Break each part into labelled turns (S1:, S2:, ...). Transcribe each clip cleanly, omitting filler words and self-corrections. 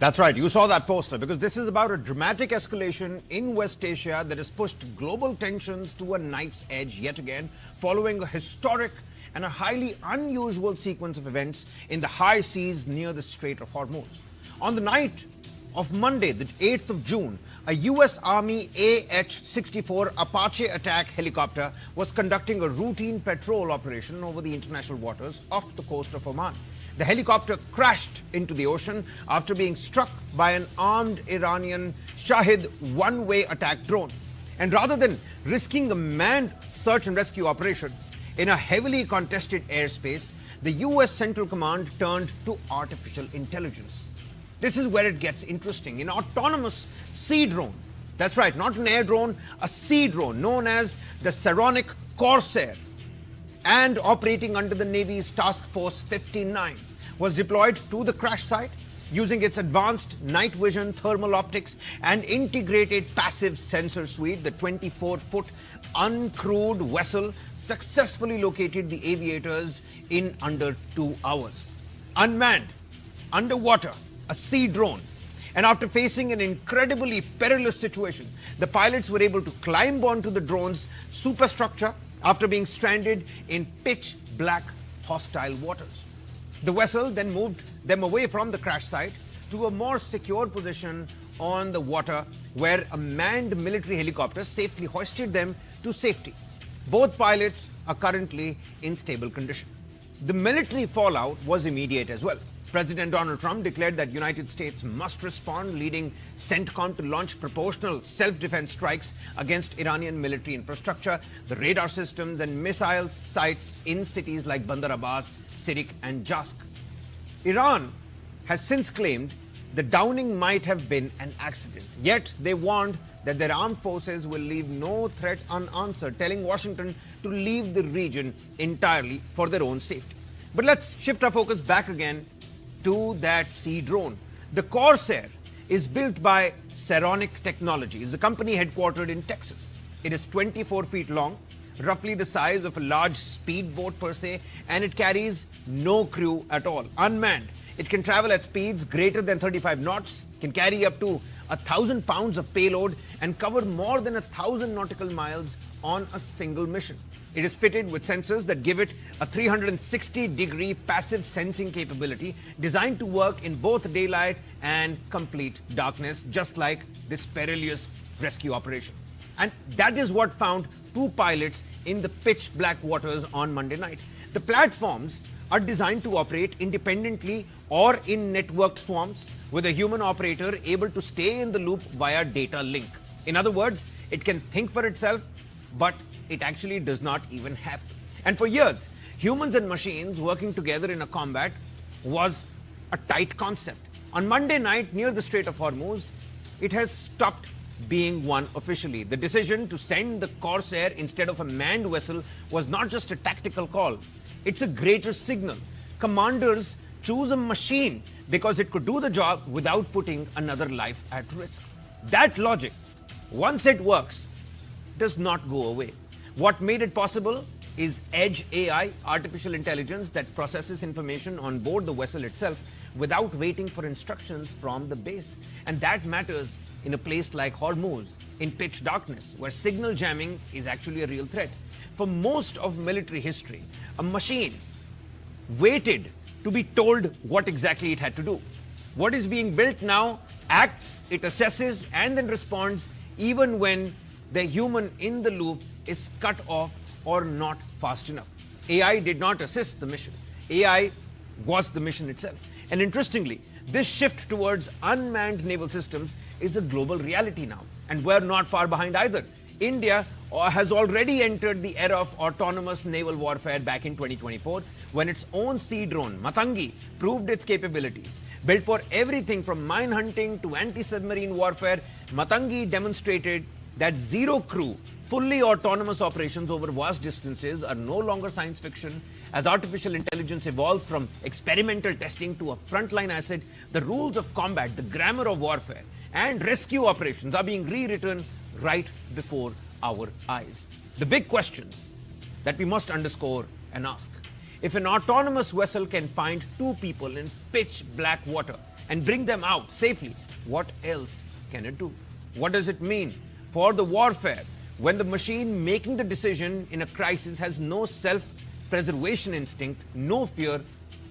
S1: That's right. You saw that poster because this is about a dramatic escalation in West Asia that has pushed global tensions to a knife's edge yet again, following a historic and a highly unusual sequence of events in the high seas near the Strait of Hormuz. On the night of Monday, the 8th of June, a U.S. Army AH-64 Apache attack helicopter was conducting a routine patrol operation over the international waters off the coast of Oman. The helicopter crashed into the ocean after being struck by an armed Iranian Shahid one-way attack drone. And rather than risking a manned search and rescue operation in a heavily contested airspace, the U.S. Central Command turned to artificial intelligence. This is where it gets interesting. An autonomous sea drone, that's right, not an air drone, a sea drone known as the Saronic Corsair, and operating under the Navy's Task Force 59, was deployed to the crash site using its advanced night vision, thermal optics, and integrated passive sensor suite. The 24-foot uncrewed vessel successfully located the aviators in under 2 hours. Unmanned, underwater, a sea drone. And after facing an incredibly perilous situation, the pilots were able to climb onto the drone's superstructure after being stranded in pitch black hostile waters. The vessel then moved them away from the crash site to a more secure position on the water, where a manned military helicopter safely hoisted them to safety. Both pilots are currently in stable condition. The military fallout was immediate as well. President Donald Trump declared that United States must respond, leading CENTCOM to launch proportional self-defense strikes against Iranian military infrastructure, the radar systems and missile sites in cities like Bandar Abbas, Sirik and Jask. Iran has since claimed the downing might have been an accident. Yet they warned that their armed forces will leave no threat unanswered, telling Washington to leave the region entirely for their own safety. But let's shift our focus back again to that sea drone. The Corsair is built by Saronic Technologies, a company headquartered in Texas. It is 24 feet long, roughly the size of a large speedboat per se, and it carries no crew at all. Unmanned, it can travel at speeds greater than 35 knots, can carry up to 1,000 pounds of payload, and cover more than 1,000 nautical miles on a single mission. It is fitted with sensors that give it a 360-degree passive sensing capability designed to work in both daylight and complete darkness, just like this perilous rescue operation. And that is what found 2 pilots in the pitch black waters on Monday night. The platforms are designed to operate independently or in networked swarms, with a human operator able to stay in the loop via data link. In other words, it can think for itself, but it actually does not even have to. And for years, humans and machines working together in a combat was a tight concept. On Monday night near the Strait of Hormuz, it has stopped being one officially. The decision to send the Corsair instead of a manned vessel was not just a tactical call. It's a greater signal. Commanders choose a machine because it could do the job without putting another life at risk. That logic, once it works, does not go away. What made it possible is Edge AI, artificial intelligence that processes information on board the vessel itself without waiting for instructions from the base. And that matters in a place like Hormuz, in pitch darkness, where signal jamming is actually a real threat. For most of military history, a machine waited to be told what exactly it had to do. What is being built now acts, it assesses, and then responds even when the human in the loop is cut off or not fast enough. AI did not assist the mission. AI was the mission itself. And interestingly, this shift towards unmanned naval systems is a global reality now. And we're not far behind either. India has already entered the era of autonomous naval warfare back in 2024, when its own sea drone, Matangi, proved its capabilities. Built for everything from mine hunting to anti-submarine warfare, Matangi demonstrated that zero crew, fully autonomous operations over vast distances are no longer science fiction. As artificial intelligence evolves from experimental testing to a frontline asset, the rules of combat, the grammar of warfare, and rescue operations are being rewritten right before our eyes. The big questions that we must underscore and ask. If an autonomous vessel can find 2 people in pitch black water, and bring them out safely. What else can it do? What does it mean for the warfare when the machine making the decision in a crisis has no self-preservation instinct, no fear,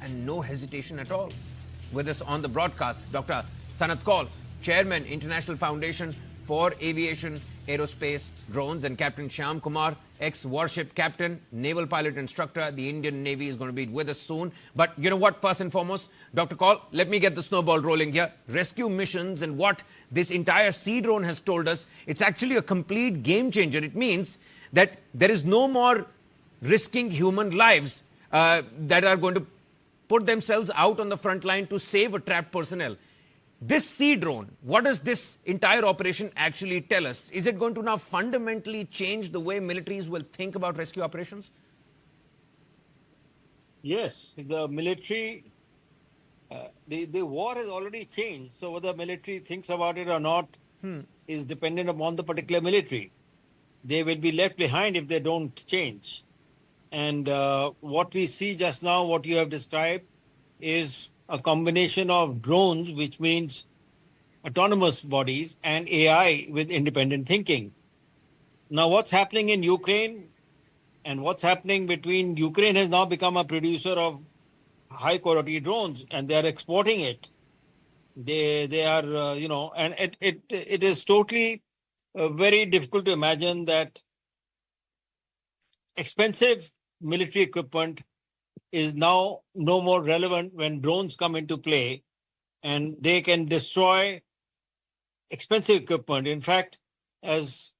S1: and no hesitation at all? With us on the broadcast, Dr. Sanat Kaul, Chairman, International Foundation for Aviation, Aerospace, Drones, and Captain Shyam Kumar, ex-warship captain, naval pilot instructor at the Indian Navy, is going to be with us soon. But you know what, first and foremost, Dr. Kaul, let me get the snowball rolling here. Rescue missions and what this entire sea drone has told us, it's actually a complete game changer. It means that there is no more risking human lives that are going to put themselves out on the front line to save a trapped personnel. This sea drone, what does this entire operation actually tell us? Is it going to now fundamentally change the way militaries will think about rescue operations?
S2: Yes, the military, the war has already changed. So whether the military thinks about it or not is dependent upon the particular military. They will be left behind if they don't change. And what we see just now, what you have described, is a combination of drones, which means autonomous bodies, and AI with independent thinking. Now, what's happening in Ukraine and what's happening between Ukraine has now become a producer of high quality drones, and they are exporting it. They are, and it is totally very difficult to imagine that expensive military equipment is now no more relevant when drones come into play, and they can destroy expensive equipment. In fact, as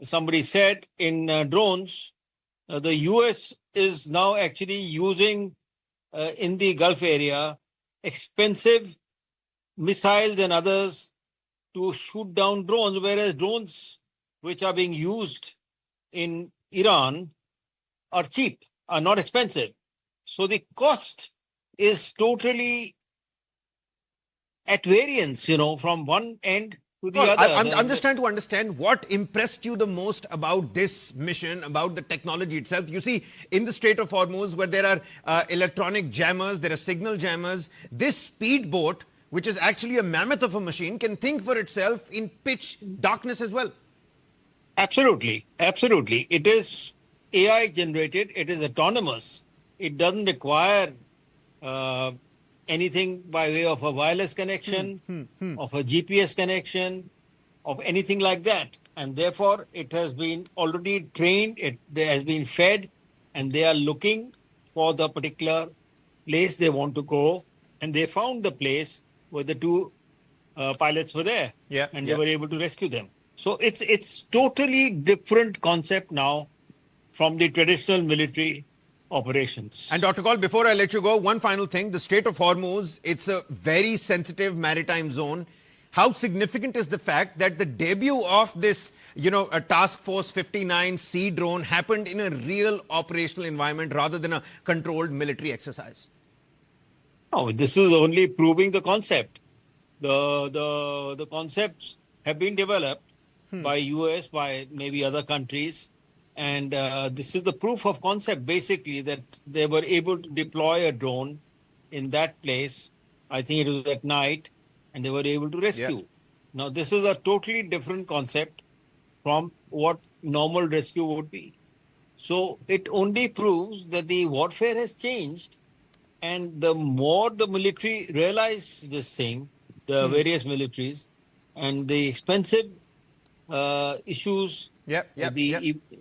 S2: somebody said, in drones, the US is now actually using in the Gulf area expensive missiles and others to shoot down drones, whereas drones which are being used in Iran are cheap, are not expensive. So the cost is totally at variance, from one end to the other.
S1: I'm just trying to understand what impressed you the most about this mission, about the technology itself. You see, in the Strait of Hormuz, where there are electronic jammers, there are signal jammers, this speedboat, which is actually a mammoth of a machine, can think for itself in pitch darkness as well.
S2: Absolutely. Absolutely. It is AI generated. It is autonomous. It doesn't require anything by way of a wireless connection, of a GPS connection, of anything like that. And therefore, it has been already trained, it has been fed, and they are looking for the particular place they want to go. And they found the place where the two pilots were there, and they were able to rescue them. So it's totally different concept now from the traditional military operations.
S1: And Dr. Kaul, before I let you go, one final thing. The Strait of Hormuz, it's a very sensitive maritime zone. How significant is the fact that the debut of this, a Task Force 59 sea drone happened in a real operational environment rather than a controlled military exercise?
S2: No, this is only proving the concept. The concepts have been developed by US, by maybe other countries. And this is the proof of concept, basically, that they were able to deploy a drone in that place. I think it was at night, and they were able to rescue. Yeah. Now, this is a totally different concept from what normal rescue would be. So it only proves that the warfare has changed. And the more the military realize this thing, the various militaries, and the expensive issues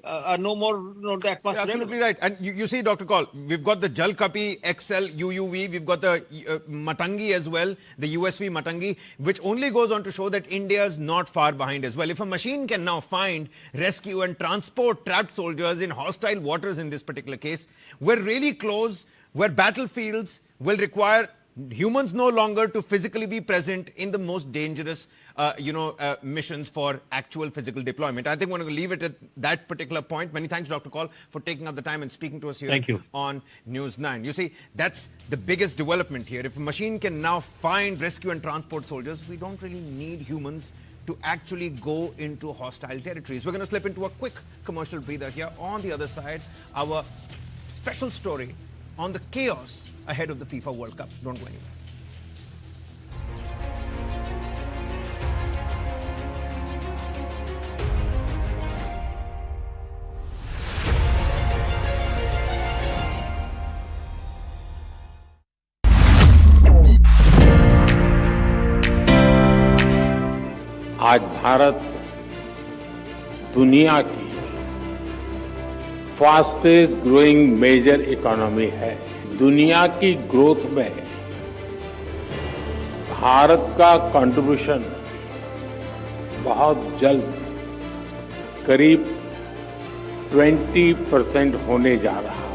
S2: are no more not that much.
S1: Absolutely right. And you see, Dr. Kaul, we've got the Jalkapi XL UUV, we've got the Matangi as well, the USV Matangi, which only goes on to show that India is not far behind as well. If a machine can now find, rescue and transport trapped soldiers in hostile waters in this particular case, we're really close, where battlefields will require humans no longer to physically be present in the most dangerous missions for actual physical deployment. I think we're going to leave it at that particular point. Many thanks, Dr. Kaul, for taking up the time and speaking to us here on News 9. You see, that's the biggest development here. If a machine can now find, rescue and transport soldiers, we don't really need humans to actually go into hostile territories. We're going to slip into a quick commercial breather here. On the other side, our special story on the chaos ahead of the FIFA World Cup. Don't go anywhere.
S3: आज भारत दुनिया की fastest growing major economy है। दुनिया की growth में भारत का contribution बहुत जल्द करीब 20% होने जा रहा है।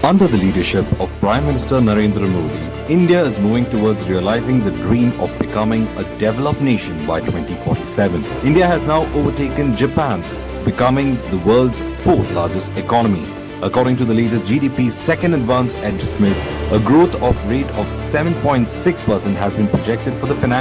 S4: Under the leadership of Prime Minister Narendra Modi, India is moving towards realizing the dream of becoming a developed nation by 2047. India has now overtaken Japan, becoming the world's fourth largest economy. According to the latest GDP's second advanced estimates, a growth rate of 7.6% has been projected for the financial